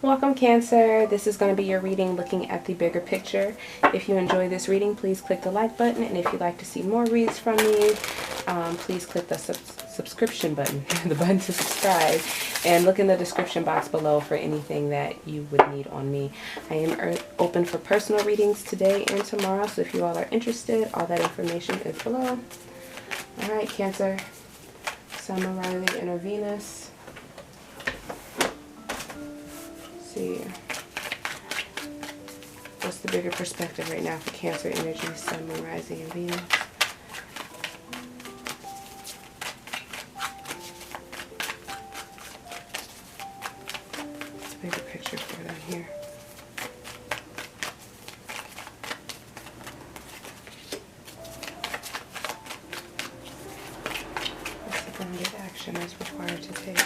Welcome Cancer. This is going to be your reading looking at the bigger picture. If you enjoy this reading, please click the like button, and if you'd like to see more reads from me, please click the subscription button, the button to subscribe, and look in the description box below for anything that you would need on me. I am open for personal readings today and tomorrow, so if you all are interested, all that information is below. Alright Cancer, Sun, Moon, Rising, Inner Venus. See, what's the bigger perspective right now for Cancer energy, Sun, Moon, Rising, and Venus? What's the bigger picture for them here? What's the grounded action that's required to take?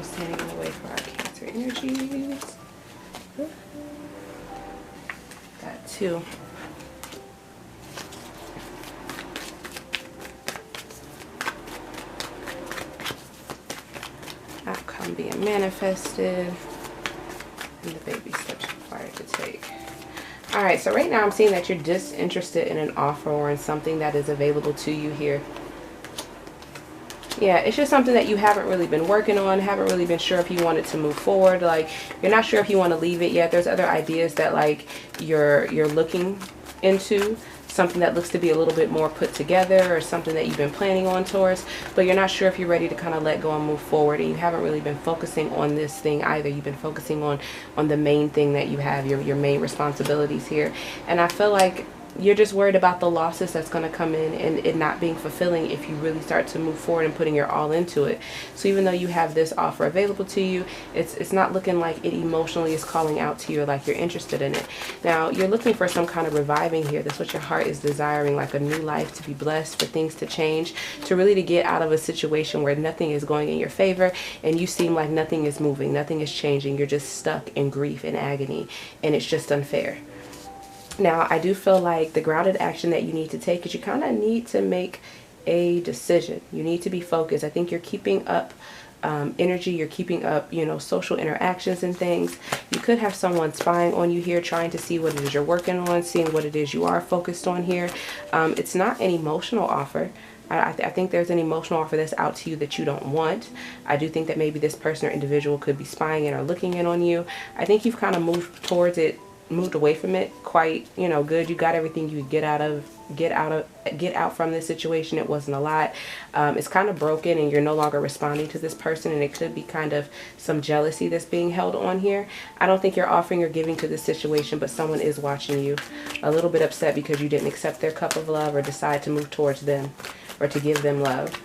Standing in the way for our Cancer energies. Got 2. Outcome being manifested, and the baby steps required to take. Alright, so right now I'm seeing that you're disinterested in an offer or in something that is available to you here. Yeah, it's just something that you haven't really been working on, haven't really been sure if you wanted to move forward. Like, you're not sure if you want to leave it yet. There's other ideas that, like, you're looking into. Something that looks to be a little bit more put together, or something that you've been planning on towards, but you're not sure if you're ready to kind of let go and move forward, and you haven't really been focusing on this thing either. You've been focusing on the main thing that you have, your main responsibilities here. And I feel like you're just worried about the losses that's going to come in and it not being fulfilling if you really start to move forward and putting your all into it. So even though you have this offer available to you, it's not looking like it emotionally is calling out to you, or like you're interested in it. Now, you're looking for some kind of reviving here. That's what your heart is desiring, like a new life, to be blessed, for things to change, to get out of a situation where nothing is going in your favor and you seem like nothing is moving, nothing is changing. You're just stuck in grief and agony, and it's just unfair. Now, I do feel like the grounded action that you need to take is you kind of need to make a decision. You need to be focused. I think you're keeping up energy. You're keeping up, social interactions and things. You could have someone spying on you here, trying to see what it is you're working on, seeing what it is you are focused on here. It's not an emotional offer. I think there's an emotional offer that's out to you that you don't want. I do think that maybe this person or individual could be spying in or looking in on you. I think you've kind of moved towards it, moved away from it quite, good. You got everything you could get out from this situation. It wasn't a lot. It's kind of broken, and you're no longer responding to this person, and it could be kind of some jealousy that's being held on here. I don't think you're offering or giving to this situation, but someone is watching you, a little bit upset because you didn't accept their cup of love or decide to move towards them or to give them love.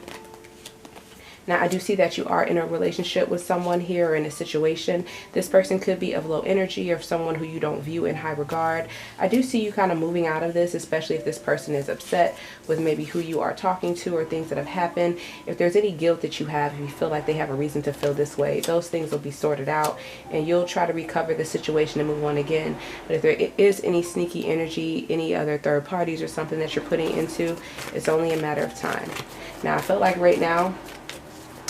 Now, I do see that you are in a relationship with someone here, or in a situation. This person could be of low energy, or someone who you don't view in high regard. I do see you kind of moving out of this, especially if this person is upset with maybe who you are talking to or things that have happened. If there's any guilt that you have, if you feel like they have a reason to feel this way, those things will be sorted out, and you'll try to recover the situation and move on again. But if there is any sneaky energy, any other third parties or something that you're putting into, it's only a matter of time. Now, I feel like right now,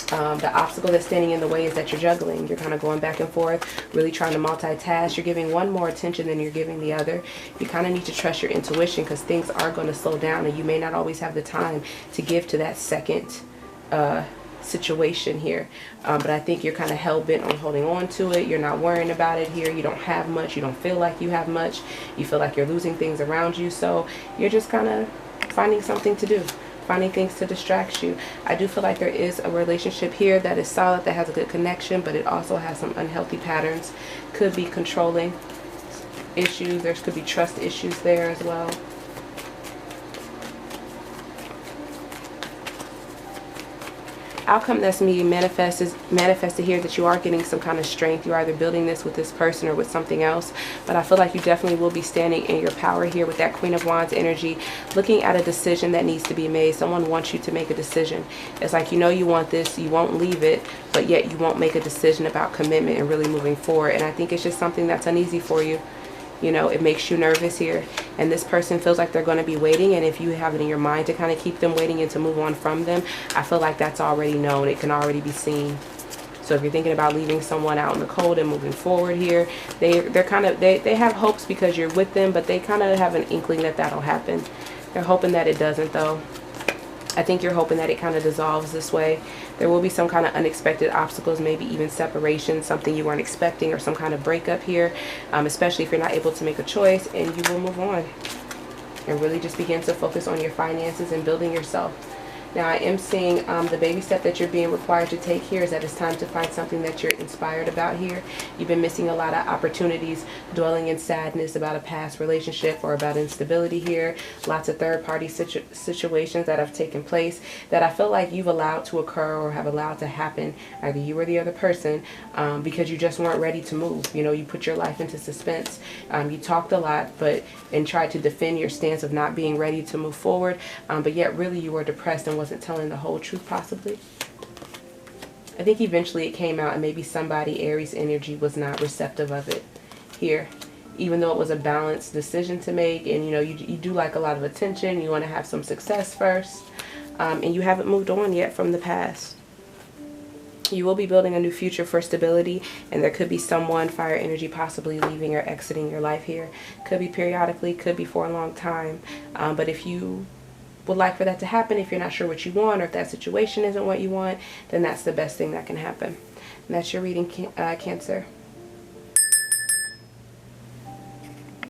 the obstacle that's standing in the way is that you're juggling. You're kind of going back and forth, really trying to multitask. You're giving one more attention than you're giving the other. You kind of need to trust your intuition, because things are going to slow down, and you may not always have the time to give to that second situation here. But I think you're kind of hell-bent on holding on to it. You're not worrying about it here. You don't have much. You don't feel like you have much. You feel like you're losing things around you. So you're just kind of finding something to do, finding things to distract you. I do feel like there is a relationship here that is solid, that has a good connection, but it also has some unhealthy patterns. Could be controlling issues. There could be trust issues there as well. Outcome that's being manifested here, that you are getting some kind of strength. You're either building this with this person or with something else, but I feel like you definitely will be standing in your power here with that Queen of Wands energy, looking at a decision that needs to be made. Someone wants you to make a decision. It's like, you want this, you won't leave it, but yet you won't make a decision about commitment and really moving forward. And I think it's just something that's uneasy for you. You know, it makes you nervous here. And this person feels like they're going to be waiting. And if you have it in your mind to kind of keep them waiting and to move on from them, I feel like that's already known. It can already be seen. So if you're thinking about leaving someone out in the cold and moving forward here, they have hopes because you're with them, but they kind of have an inkling that that'll happen. They're hoping that it doesn't, though. I think you're hoping that it kind of dissolves this way. There will be some kind of unexpected obstacles, maybe even separation, something you weren't expecting, or some kind of breakup here, especially if you're not able to make a choice, and you will move on and really just begin to focus on your finances and building yourself. Now, I am seeing the baby step that you're being required to take here is that it's time to find something that you're inspired about here. You've been missing a lot of opportunities, dwelling in sadness about a past relationship or about instability here. Lots of third-party situations that have taken place that I feel like you've allowed to occur or have allowed to happen, either you or the other person, because you just weren't ready to move. You know, you put your life into suspense. You talked a lot, and tried to defend your stance of not being ready to move forward, but yet really you were depressed and wasn't telling the whole truth, possibly. I think eventually it came out, and maybe somebody, Aries energy, was not receptive of it here, even though it was a balanced decision to make. And you know, you do like a lot of attention, you want to have some success first, and you haven't moved on yet from the past. You will be building a new future for stability, and there could be someone, fire energy, possibly leaving or exiting your life here. Could be periodically, could be for a long time, but if you would like for that to happen, if you're not sure what you want, or if that situation isn't what you want, then that's the best thing that can happen. And that's your reading, Cancer.